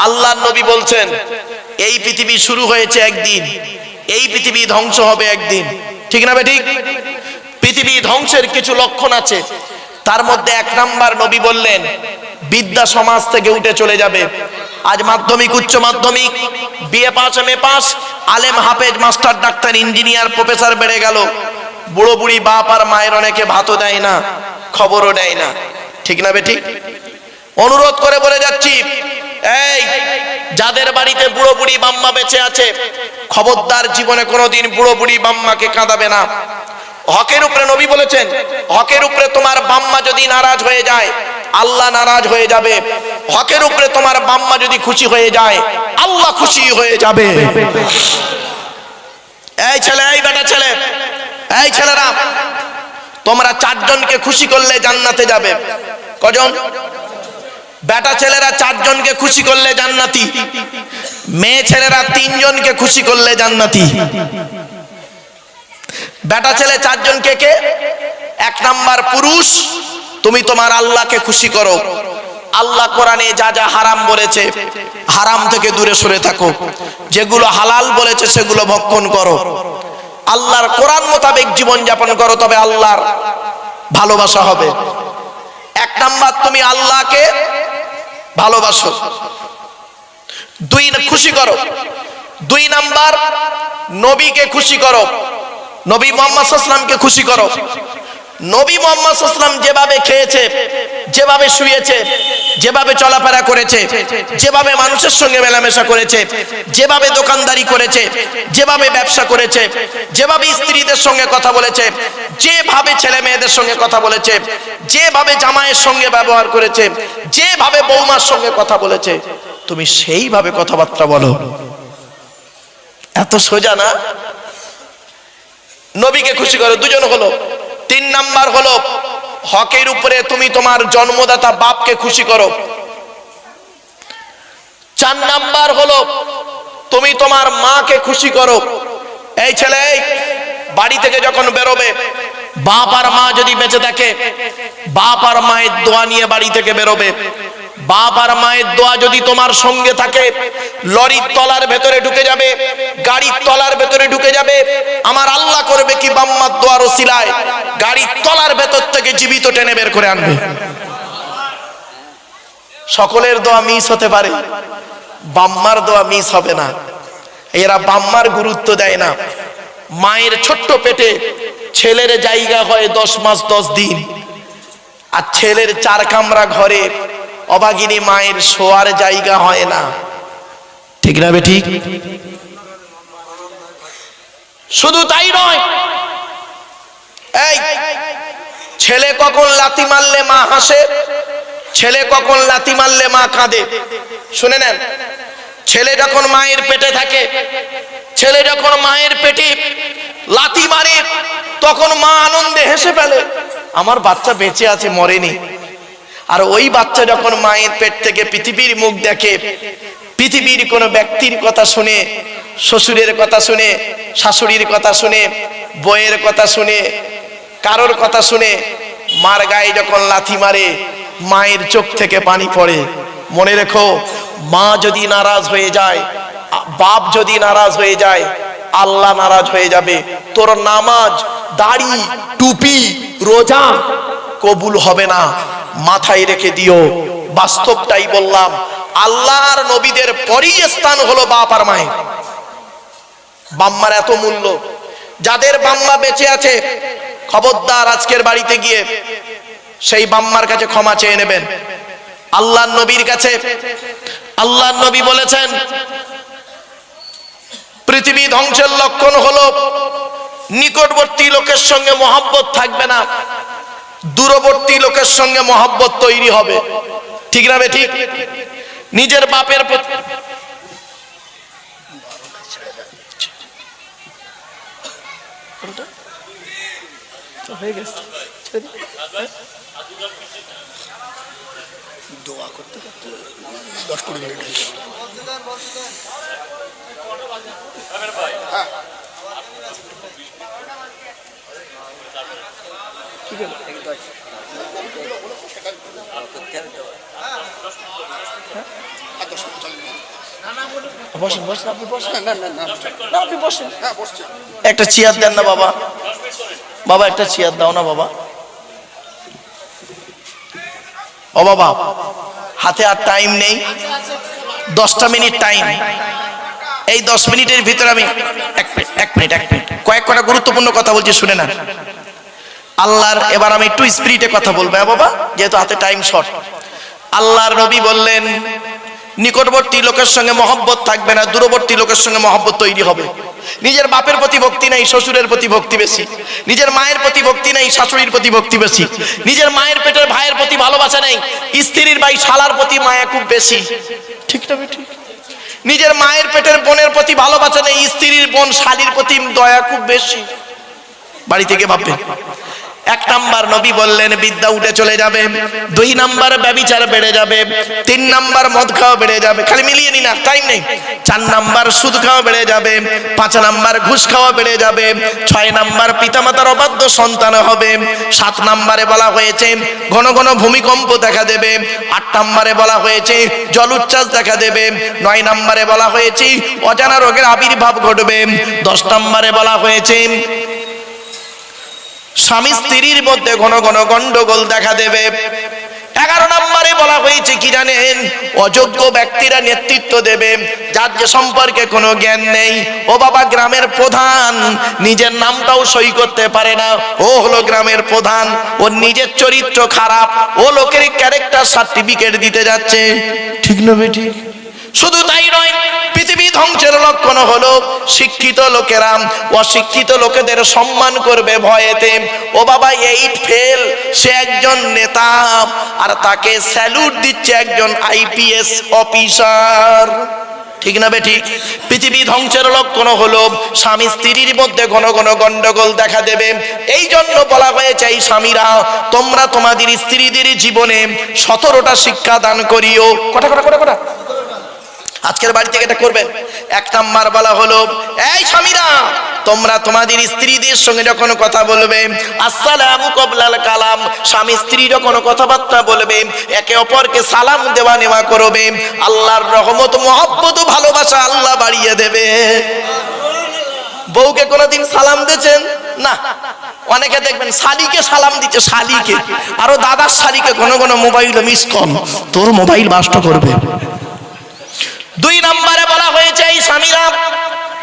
আল্লাহর নবী বলছেন এই পৃথিবী শুরু হয়েছে একদিন, এই পৃথিবী ধ্বংস হবে একদিন, ঠিক না বেঠিক? পৃথিবী ধ্বংসের কিছু লক্ষণ আছে, তার মধ্যে এক নাম্বার নবী বললেন বিদ্যা সমাজ থেকে উঠে চলে যাবে। আজ মাধ্যমিক, উচ্চ মাধ্যমিক, বিএ পাস, এমএ পাস, আলেম, হাফেজ, মাস্টার, ডাক্তার, ইঞ্জিনিয়ার, প্রফেসর বেড়ে গেল। বুড়ো বুড়ি বাপ আর মায়ের অনেকে ভাতও দেয় না, খবরও দেয় না, ঠিক না বেঠিক? অনুরোধ করে বলে যাচ্ছি, এই যাদের বাড়িতে বুড়ো বুড়ি বাম্মা বেঁচে আছে, খবরদার জীবনে কোনোদিন বুড়ো বুড়ি বাম্মাকে কাঁদাবে না। হকের উপরে নবী বলেছেন, হকের উপরে তোমার বাম্মা যদি নারাজ হয়ে যায়, আল্লাহ নারাজ হয়ে যাবে। হকের উপরে তোমার বাম্মা যদি খুশি হয়ে যায়, আল্লাহ খুশি হয়ে যাবে। এই ছেলে, এই বেটা ছেলে, এই ছেলেরা, তোমরা চারজনকে খুশি করলে জান্নাতে যাবে। কজন? বেটা ছেলেরা চারজনকে খুশি করলে জান্নাতি, মেয়ে ছেলেরা তিনজনকে খুশি করলে জান্নাতি। বেটা ছেলে চারজনকে কে? এক নাম্বার পুরুষ, তুমি তোমার আল্লাহকে খুশি করো। আল্লাহ কোরআনে যা যা হারাম বলেছে, হারাম থেকে দূরে সরে থাকো। যেগুলো হালাল বলেছে সেগুলো ভক্ষণ করো। আল্লাহর কোরআন মোতাবেক জীবন যাপন করো, তবে আল্লাহর ভালোবাসা হবে। এক নাম্বার তুমি আল্লাহকে ভালোবাসো, দুই খুশি করো। দুই নাম্বার নবীকে খুশি করো, নবী মুহাম্মদ সাল্লাল্লাহু আলাইহি ওয়াসাল্লামকে খুশি করো। নবী মুহাম্মদ সাল্লাল্লাহু আলাইহি ওয়াসাল্লাম যেভাবে খেয়েছে, যেভাবে শুয়েছে, যেভাবে চলাফেরা করেছে, যেভাবে মানুষের সঙ্গে মেলামেশা করেছে, যেভাবে দোকানদারি করেছে, যেভাবে ব্যবসা করেছে, যেভাবে স্ত্রীদের সঙ্গে কথা বলেছে, যেভাবে ছেলে মেয়েদের সঙ্গে কথা বলেছে, যেভাবে জামাইয়ের সঙ্গে ব্যবহার করেছে, যেভাবে বৌমার সঙ্গে কথা বলেছে, তুমি সেইভাবে কথাবার্তা বলো। এত সোজা না? নবীকে খুশি করো, দুজন হলো। তিন নাম্বার হলো হকের উপরে তুমি তোমার জন্মদাতা বাপকে খুশি করো। চার নাম্বার হলো তুমি তোমার মাকে খুশি করো। এই ছেলে, বাড়ি থেকে যখন বেরোবে, বাপ আর মা যদি বেঁচে থাকে, বাপ আর মায়ের দোয়া নিয়ে বাড়ি থেকে বেরোবে। বাপ আর মায়ের দোয়া যদি তোমার সঙ্গে থাকে, লরির তলার ভেতরে ঢুকে যাবে, গাড়ির তলার ভেতরে ঢুকে যাবে। আমার আল্লাহ করবে কি, বাম্মার দোয়ার ওসিলায় গাড়ির তলার ভেতর থেকে জীবিত টেনে বের করে আনবে। সকলের দোয়া মিস হতে পারে, বাম্মার দোয়া মিস হবে না। এরা বাম্মার গুরুত্ব দেয় না। মায়ের ছোট্ট পেটে ছেলের জায়গা হয় 10 মাস 10 দিন, আর ছেলের 4 কামরা ঘরে অভাগিনী মায়ের শোয়ার জায়গা হয় না, ঠিক না বেঠিক? শুধু তাই নয়, এই ছেলে কখন লাথি মারলে মা হাসে, ছেলে কখন লাথি মারলে মা কাঁদে, শুনে নেন। ছেলে যখন মায়ের পেটে থাকে, ছেলে যখন মায়ের পেটে লাথি মারে, তখন মা আনন্দে হেসে ফেলে, আমার বাচ্চা বেঁচে আছে, মরেনি। আর ওই বাচ্চা যখন মায়ের পেট থেকে পৃথিবীর মুখ দেখে, পৃথিবীর কোনো ব্যক্তির কথা শুনে, শ্বশুরের কথা শুনে, শাশুড়ির কথা শুনে, বউয়ের কথা শুনে, কারোর কথা শুনে, মার গায়ে যখন লাথি মারে, মায়ের চোখ থেকে পানি পড়ে। মনে রেখো, মা যদি নারাজ হয়ে যায়, বাপ যদি নারাজ হয়ে যায়, আল্লাহ নারাজ হয়ে যাবে। তোর নামাজ, দাড়ি, টুপি, রোজা কবুল হবে না, মাথায় রেখে দিও। বাস্তবটাই বললাম, আল্লাহর নবীদের পরই স্থান হলো বাপ আর মায়ের। বাম্মার এত মূল্য। যাদের বাম্মা বেঁচে আছে, খবরদার আজকের বাড়িতে গিয়ে সেই বাম্মার কাছে ক্ষমা চেয়ে নেবেন। আল্লাহর নবীর কাছে, আল্লাহর নবী বলেছেন পৃথিবী ধ্বংসের লক্ষণ হলো নিকটবর্তী লোকের সঙ্গে মহব্বত থাকবে না, দূরবর্তী লোকের সঙ্গে মহব্বত তৈরি হবে, ঠিক না বেঠিক? নিজের বাপের প্রতি হয়ে গেছে, দোয়া করতে করতে 10-20 মিনিট হয়ে গেল। বসেন বসেন, আপনি বসেন, না আপনি বসেন, একটা চেয়ার দেন না বাবা, বাবা একটা চেয়ার দাও না বাবা। ও বাবা, হাতে আর টাইম নেই, 10টা মিনিট টাইম। এই 10 মিনিটের ভিতরে আমি এক মিনিট কয়েক কটা গুরুত্বপূর্ণ কথা বলছি, শুনে না আল্লাহর। এবার আমি একটু স্পিরিটে কথা বলবো বাবা, যেহেতু হাতে টাইম শর্ট। আল্লাহর নবী বললেন, নিকটবর্তী লোকের সঙ্গে মহব্বত থাকবে না, দূরবর্তী লোকের সঙ্গে মহব্বত তৈরি হবে। নিজের বাপের প্রতি ভক্তি নাই, শ্বশুরের প্রতি ভক্তি বেশি। নিজের মায়ের প্রতি ভক্তি নাই, শাশুড়ির প্রতি ভক্তি বেশি। নিজের মায়ের পেটের ভাইয়ের প্রতি ভালোবাসা নেই, স্ত্রীর ভাই শালার প্রতি মায়া খুব বেশি। ঠিক না ঠিক? নিজের মায়ের পেটের বোনের প্রতি ভালোবাসা নেই, স্ত্রীর বোন শালীর প্রতি দয়া খুব বেশি। বাড়ি থেকে ভাববেন। 1 নাম্বার নবী বললেন বিদ্যা উঠে চলে যাবে, 2 নাম্বার ব্যভিচার বেড়ে যাবে, 3 নাম্বার মদ খাওয়া বেড়ে যাবে, খালি মিলিয়ে নি না, টাইম নেই। 4 নাম্বার সুদ খাওয়া বেড়ে যাবে, 5 নাম্বার ঘুষ খাওয়া বেড়ে যাবে, 6 নাম্বার পিতামাতার অবাধ্য সন্তান হবে, 7 নাম্বারে বলা হয়েছে ঘন ঘন ভূমিকম্প দেখা দেবে, 8 নাম্বারে বলা হয়েছে জলোচ্ছ্বাস দেখা দেবে, 9 নাম্বারে বলা হয়েছে অজানা রোগের আবির্ভাব ঘটবে, 10 নাম্বারে বলা হয়েছে স্বামী স্ত্রীর মধ্যে ঘন ঘন গন্ডগোল দেখা দেবে। 11 নম্বরে বলা হয়েছে কি জানেন, অযোগ্য ব্যক্তিরা নেতৃত্ব দেবে, যার যে সম্পর্কে কোনো জ্ঞান নেই। ও বাবা, গ্রামের প্রধান নিজের নামটাও সই করতে পারে না, ও হলো গ্রামের প্রধান, ওর নিজের চরিত্র খারাপ, ও লোকের ক্যারেক্টার সার্টিফিকেট দিতে যাচ্ছে। ঠিক না বেঠিক? শুধু তাই নয়, পৃথিবী ধ্বংসের লক্ষণ হলো শিক্ষিত লোকেরা অশিক্ষিত লোকেদের সম্মান করবে ভয়েতে। ও বাবা, 8 ফেল, সে একজন নেতা, আর তাকে স্যালুট দিচ্ছে একজন IPS অফিসার। ঠিক না বেঠিক? পৃথিবী ধ্বংসের লক্ষণ হলো স্বামী স্ত্রীর মধ্যে ঘন ঘন গন্ডগোল দেখা দেবে। এই জন্য বলা হয়েছে, এই স্বামীরা তোমরা তোমাদের স্ত্রীদের জীবনে 17টা শিক্ষা দান করিও। কটা আজকের বাড়ি থেকে এটা করবেন। 1 নাম্বার বলা হলো, এই স্বামীরা তোমরা তোমাদের স্ত্রীদের সঙ্গে যখন কথা বলবে, আসসালামু কবলাল কালাম, স্বামী স্ত্রী যখন কথাবার্তা বলবে একে অপরকে সালাম দেওয়া নেওয়া করবে, আল্লাহর রহমত মহব্বত ভালোবাসা আল্লাহ বাড়িয়ে দেবে। বউকে কোনোদিন সালাম দিয়েছেন না? অনেকে দেখবেন শালিকে সালাম দিচ্ছে, শালিকে, আরো দাদার শালিকে ঘন ঘন মোবাইল মিস কল, তোর মোবাইল বাস্ট করবে। 2 নম্বরে বলা হয়েছে, এই স্বামীরা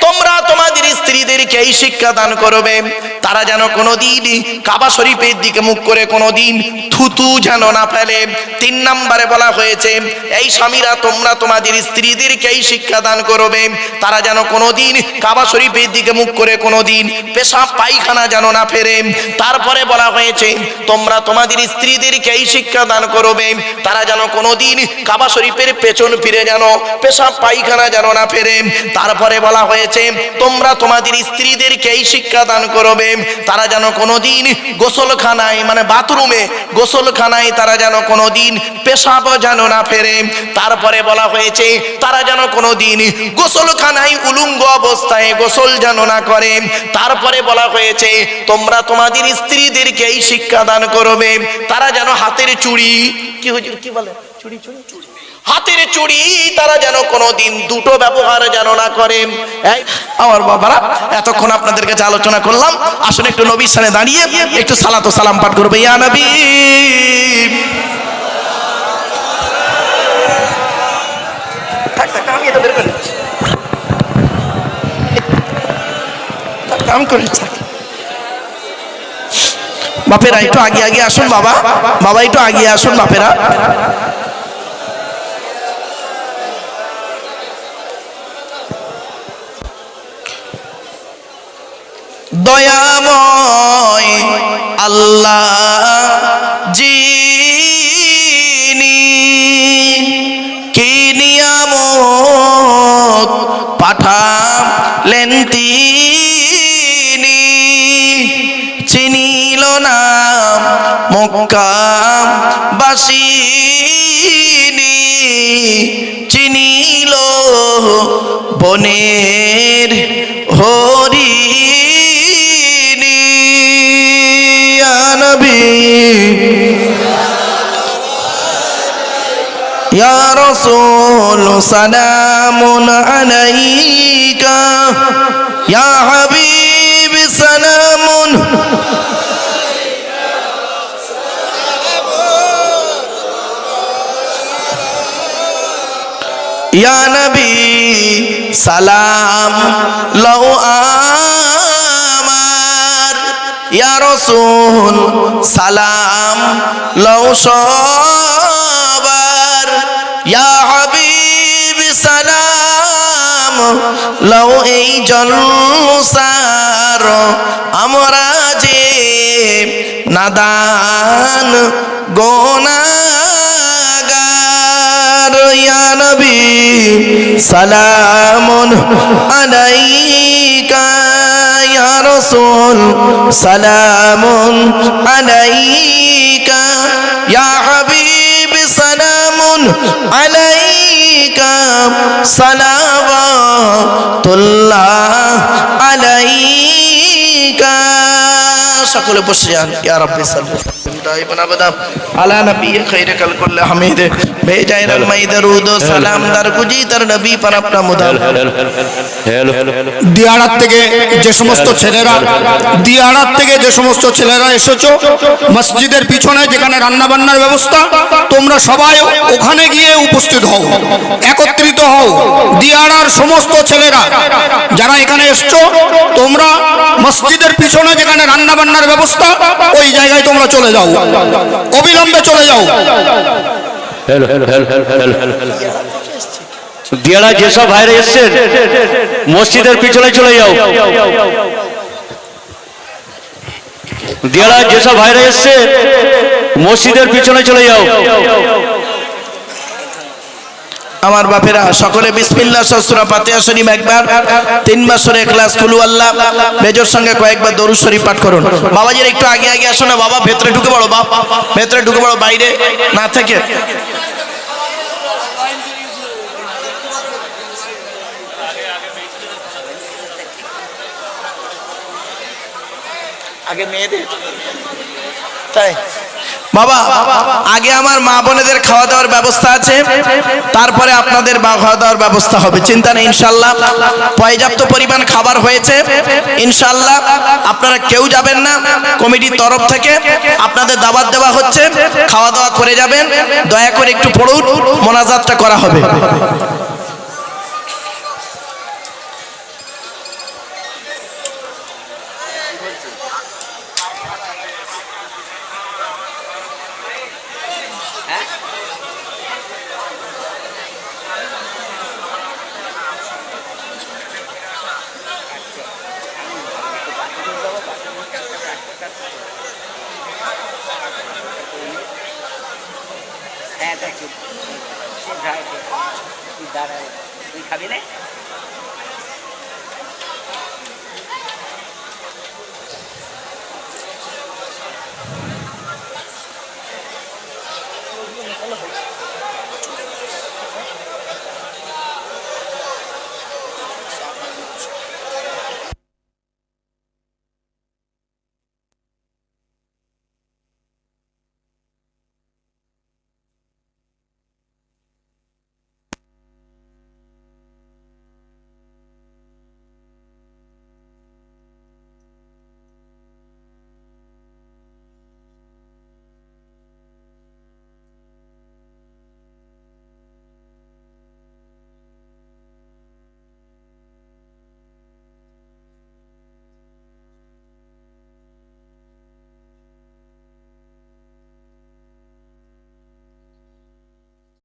তোমরা তোমাদের স্ত্রীদেরকে এই শিক্ষা দান করবে, তারা যেন কোনোদিন কাবা শরীফের দিকে মুখ করে কোনোদিন থুতু যেন না ফেলে। 3 নম্বরে বলা হয়েছে, এই স্বামীরা তোমরা তোমাদের স্ত্রীদেরকে এই শিক্ষা দান করবে, তারা যেন কোনোদিন কাবা শরীফের দিকে মুখ করে কোনোদিন পেশাব পায়খানা যেন না ফেরে। তারপরে বলা হয়েছে, তোমরা তোমাদের স্ত্রীদেরকে এই শিক্ষা দান করবে, তারা যেন কোনোদিন কাবা শরীফের পেছন ফিরে যেন পেশাব পায়খানা যেন না ফেরে। তারপরে বলা হয়েছে, তোমরা তোমাদের স্ত্রীদেরকে এই শিক্ষা দান করবে, তারা যেন কোনোদিন গোসলখানায় মানে বাথরুমে গোসলখানায় তারা যেন কোনোদিন পেশাব যেন না ফেরে। তারপরে বলা হয়েছে, তারা যেন কোনোদিন গোসলখানায় উলঙ্গ অবস্থায় গোসল যেন না করে। তারপরে বলা হয়েছে, তোমরা তোমাদের স্ত্রীদেরকে এই শিক্ষা দান করবে, তারা যেন হাতের চুড়ি, কি হুজুর কি বলে, চুড়ি চুড়ি চুড়ি, হাতের চুড়ি তারা যেন কোনোদিন দুটো ব্যবহার যেন না করে। আমার বাবারা, এতক্ষণ আপনাদের কাছে আলোচনা করলাম, আসলে একটু নবীর সামনে দাঁড়িয়ে একটু সালাত ও সালাম পাঠ করবে। ইয়া নবী, আমি এটা বের করে কাম করে। বাপেরা একটু আগে আগে আসুন, বাবা বাবা একটু আগে আসুন বাপেরা। দয়াময় আল্লাহ যিনি কি নিয়ামত পাঠালেন তিনি, চিনিল না মক্কাবাসিনী, চিনিল বনের হরি। নবী ইয়া রাসূল সালামুন আলাইকা ইয়া হাবিব সালামুন ইয়া নবী সালাম লও আমার ইয়া রাসূল সালাম লও সবার ইয়া হাবিব সালাম লও এই জলসার আমরা যে নাদান গোনাগার ইয়া নবী সালামুন আলাইকা ইয়া রাসূল সালামুন আলাইকা ইয়া হাবিব সালামুন আলাইকা সালাওয়াতুল্লাহ আলাইকা সকলে বসে যান ইয়া রাব্বি সাল্লাল্লাহু दाइबन अबदा अला नबी खैर कल कुल हमीद भेजा रमई दरूद सलाम दर गुजी दर नबी पर अपना मुदाम দিয়াড়ার থেকে যে সমস্ত ছেলেরা এসেছো মসজিদের পিছনে যেখানে রান্না বান্নার ব্যবস্থা তোমরা সবাই ওখানে গিয়ে উপস্থিত হও একত্রিত হও দিয়াড়ার সমস্ত ছেলেরা যারা এখানে এসছো তোমরা মসজিদের পিছনে যেখানে রান্না বান্নার ব্যবস্থা ওই জায়গায় তোমরা চলে যাও অবিলম্বে চলে যাও দিয়াড়া যেসব ভাইরা এসছেন মসজিদের পিছনে চলে যাও দিয়াড়া যেসব ভাইরা এসছে মসজিদের পিছনে চলে যাও আমার বাপেরা সকলে বিসমিল্লাহ সূরা ফাতিহা শরীফ একবার 3 বার সূরা ইখলাস কুলু আল্লাহ মেজর সঙ্গে কয়েকবার দরুদ শরীফ পাঠ করুন বাবাজির একটু আগে আগে আসো না বাবা ভেতরে ঢুকে পড়ো বাপ ভেতরে ঢুকে পড়ো বাইরে না থেকে আগে মেয়েদের তাই বাবা আগে আমার মা বোনেদের খাওয়া দাওয়ার ব্যবস্থা আছে তারপরে আপনাদের খাওয়া দাওয়ার ব্যবস্থা হবে চিন্তা নেই ইনশাআল্লাহ পর্যাপ্ত পরিমাণ খাবার হয়েছে ইনশাআল্লাহ আপনারা কেউ যাবেন না কমিটির তরফ থেকে আপনাদের দাওয়াত দেওয়া হচ্ছে খাওয়া দাওয়া করে যাবেন দয়া করে একটু পড়ুন মোনাজাতটা করা হবে খাবি না